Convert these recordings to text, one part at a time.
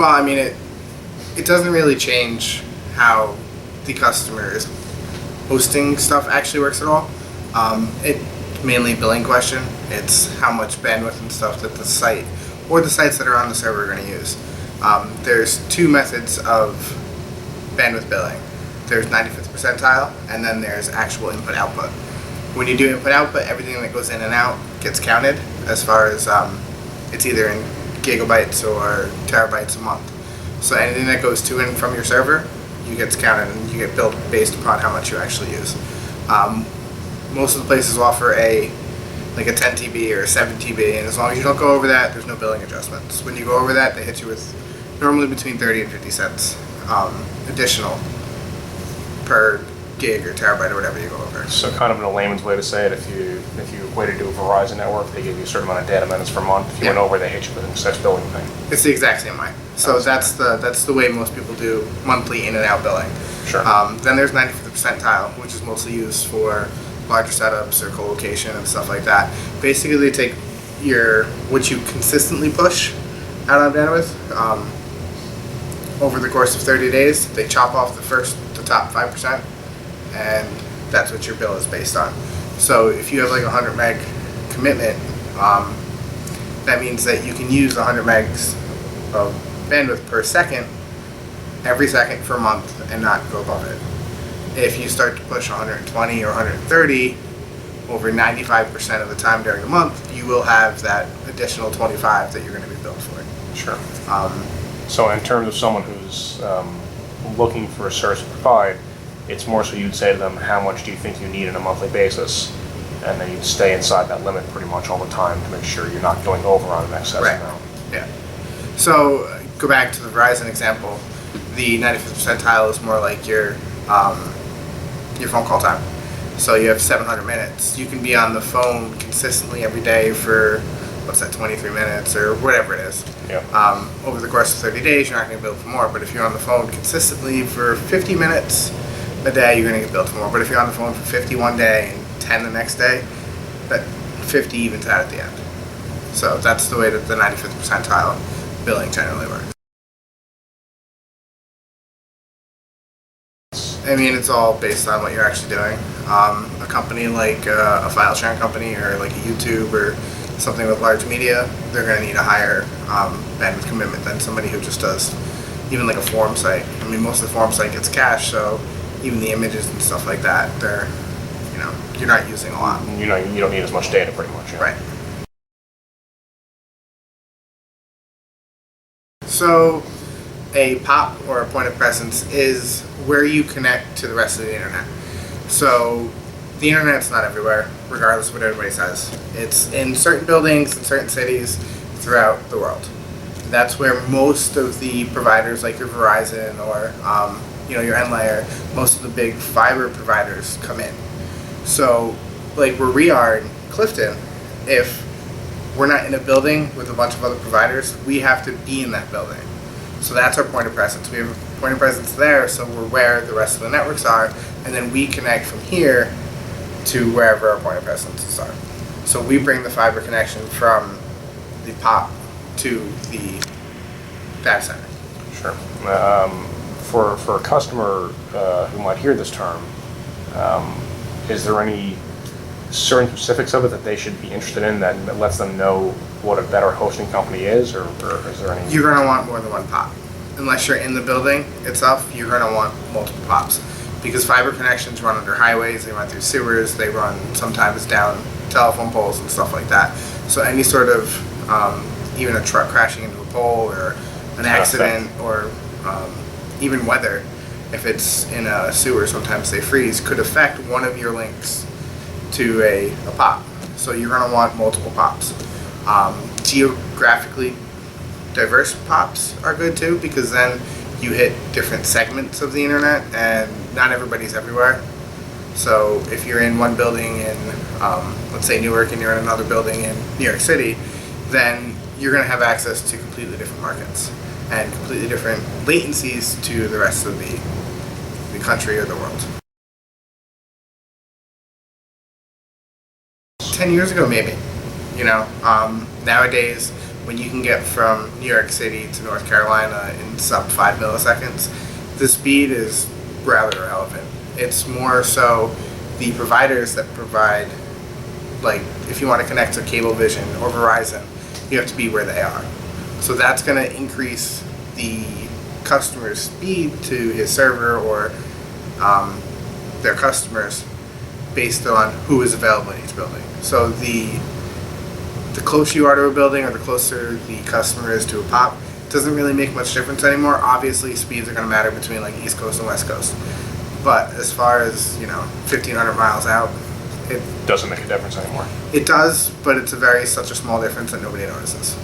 Well, I mean, it doesn't really change how the customer is hosting stuff actually works at all. It's mainly a billing question. It's how much bandwidth and stuff that the site or the sites that are on the server are going to use. There's two methods of bandwidth billing. There's 95th percentile, and then there's actual input-output. When you do input-output, everything that goes in and out gets counted as far as it's either in gigabytes or terabytes a month. So anything that goes to and from your server, you get counted and you get billed based upon how much you actually use. Most of the places offer like a 10 TB or a 7 TB, and as long as you don't go over that, there's no billing adjustments. When you go over that, they hit you with normally between 30 and 50 cents additional per gig or terabyte or whatever you go over. So kind of in a layman's way to say it, if you were to do a Verizon network, they give you a certain amount of data minutes per month. If you went over, they hit you with an excess billing thing. It's the exact same way. So that's the way most people do monthly in and out billing. Sure. Then there's 95th percentile, which is mostly used for larger setups or co-location and stuff like that. Basically, they take what you consistently push out on bandwidth over the course of 30 days. They chop off the top 5%, and that's what your bill is based on. So if you have like a 100 meg commitment, that means that you can use 100 megs of bandwidth per second every second for a month and not go above it. If you start to push 120 or 130 over 95% of the time during the month, you will have that additional 25 that you're going to be billed for. Sure. So in terms of someone who's looking for a service to provide, it's more so you'd say to them, how much do you think you need on a monthly basis? And then you'd stay inside that limit pretty much all the time to make sure you're not going over on an excess amount. Yeah. So go back to the Verizon example. The 95th percentile is more like your phone call time. So you have 700 minutes. You can be on the phone consistently every day for, 23 minutes or whatever it is. Yeah. Over the course of 30 days, you're not going to get billed for more. But if you're on the phone consistently for 50 minutes a day, you're going to get billed for more. But if you're on the phone for 50 one day and 10 the next day, that 50 evens out at the end. So that's the way that the 95th percentile billing generally works. I mean, it's all based on what you're actually doing. A company like a file sharing company or like a YouTube or something with large media, they're going to need a higher bandwidth commitment than somebody who just does even like a forum site. I mean, most of the forum site gets cached, so even the images and stuff like that, you're not using a lot. You don't need as much data pretty much. Yeah. Right. So a POP or a point of presence is where you connect to the rest of the internet. So the internet's not everywhere, regardless of what everybody says. It's in certain buildings, in certain cities, throughout the world. That's where most of the providers, like your Verizon or your N-Layer, most of the big fiber providers come in. So, like where we are in Clifton, if we're not in a building with a bunch of other providers, we have to be in that building. So that's our point of presence. We have a point of presence there, so we're where the rest of the networks are, and then we connect from here to wherever our point of presences are. So we bring the fiber connection from the POP to the data center. Sure. For a customer who might hear this term, is there any certain specifics of it that they should be interested in that lets them know what a better hosting company is, or is there any? You're going to want more than one POP. Unless you're in the building itself, you're going to want multiple POPs. Because fiber connections run under highways, they run through sewers, they run sometimes down telephone poles and stuff like that. So any sort of, even a truck crashing into a pole or an accident or even weather, if it's in a sewer, sometimes they freeze, could affect one of your links to a POP. So you're going to want multiple POPs. Geographically diverse POPs are good too, because then you hit different segments of the internet and not everybody's everywhere. So if you're in one building in, let's say Newark, and you're in another building in New York City, then you're going to have access to completely different markets and completely different latencies to the rest of the country or the world. 10 years ago, maybe. Nowadays, when you can get from New York City to North Carolina in sub 5 milliseconds, the speed is rather irrelevant. It's more so the providers that provide, like if you want to connect to Cablevision or Verizon, you have to be where they are. So that's going to increase the customer's speed to his server or their customers based on who is available in each building. So the closer you are to a building or the closer the customer is to a POP doesn't really make much difference anymore. Obviously, speeds are going to matter between like East Coast and West Coast. But as far as, 1,500 miles out, it Doesn't make a difference anymore. It does, but it's such a small difference that nobody notices.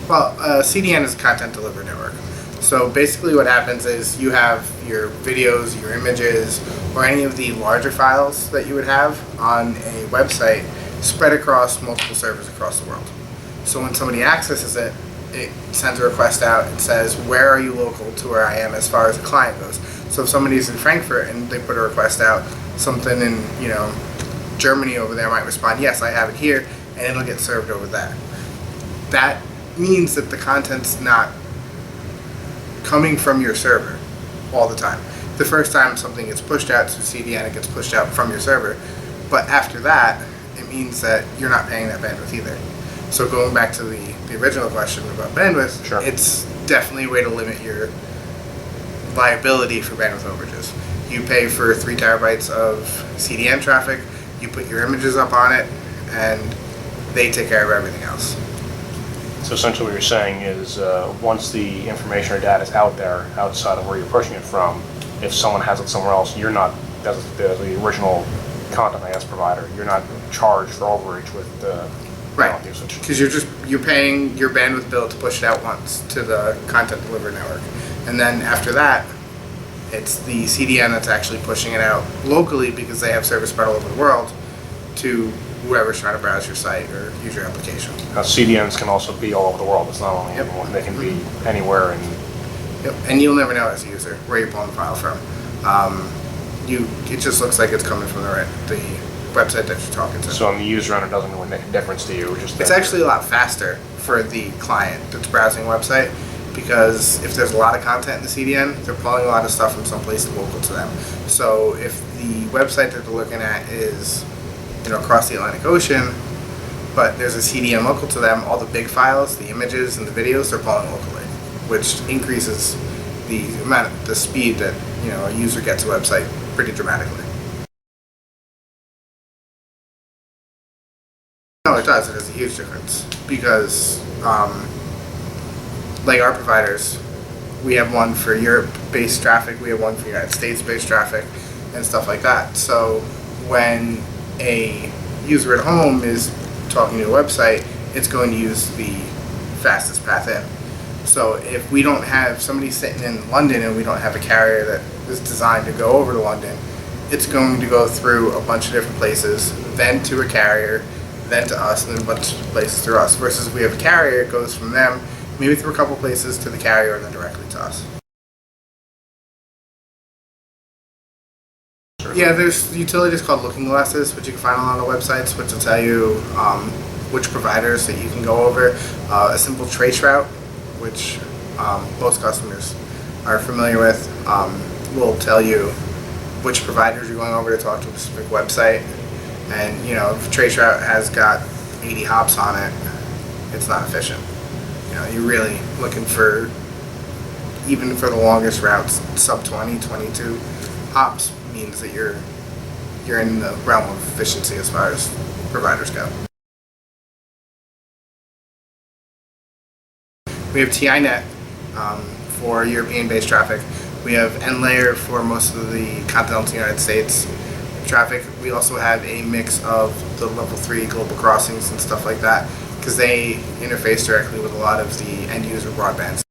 Well, CDN is a content delivery network. So basically what happens is you have your videos, your images, or any of the larger files that you would have on a website spread across multiple servers across the world. So when somebody accesses it, it sends a request out and says, where are you local to where I am as far as the client goes? So if somebody's in Frankfurt and they put a request out, something in, Germany over there might respond, yes, I have it here, and it'll get served over there. That means that the content's not coming from your server all the time. The first time something gets pushed out to CDN, it gets pushed out from your server. But after that, it means that you're not paying that bandwidth either. So going back to the original question about bandwidth, Sure. It's definitely a way to limit your liability for bandwidth overages. You pay for 3 terabytes of CDN traffic, you put your images up on it, and they take care of everything else. So essentially what you're saying is once the information or data is out there, outside of where you're pushing it from, if someone has it somewhere else, you're not, as the original content provider, you're not charged for overage with the Right, usage. because you're paying your bandwidth bill to push it out once to the content delivery network, and then after that, it's the CDN that's actually pushing it out locally because they have service spread all over the world to whoever's trying to browse your site or use your application. Now, CDNs can also be all over the world. It's not only Yep. they can be anywhere. And Yep, and you'll never know as a user where you're pulling the file from. It just looks like it's coming from the website that you're talking to. so on the user end, it doesn't really make a difference to you. Just It's actually a lot faster for the client that's browsing a website because if there's a lot of content in the CDN, they're pulling a lot of stuff from someplace local to them. So if the website that they're looking at is across the Atlantic Ocean, but there's a CDN local to them, all the big files, the images and the videos, they're pulling locally, which increases the speed that a user gets a website pretty dramatically. No, it does. It has a huge difference because, like our providers, we have one for Europe-based traffic, we have one for United States-based traffic, and stuff like that. So when a user at home is talking to a website, it's going to use the fastest path in. So if we don't have somebody sitting in London and we don't have a carrier that is designed to go over to London, it's going to go through a bunch of different places, then to a carrier, then to us, and then a bunch of places through us. Versus if we have a carrier, it goes from them, maybe through a couple places to the carrier, and then directly to us. Yeah, there's utilities called looking glasses, which you can find on a lot of websites, which will tell you which providers that you can go over. A simple trace route, which most customers are familiar with, will tell you which providers you're going over to talk to a specific website. And if trace route has got 80 hops on it, it's not efficient. You're really looking for, even for the longest routes, sub 20, 22 hops means that you're in the realm of efficiency as far as providers go. We have TINet for European-based traffic. We have NLayer for most of the continental United States traffic. We also have a mix of the level 3 global crossings and stuff like that because they interface directly with a lot of the end user broadband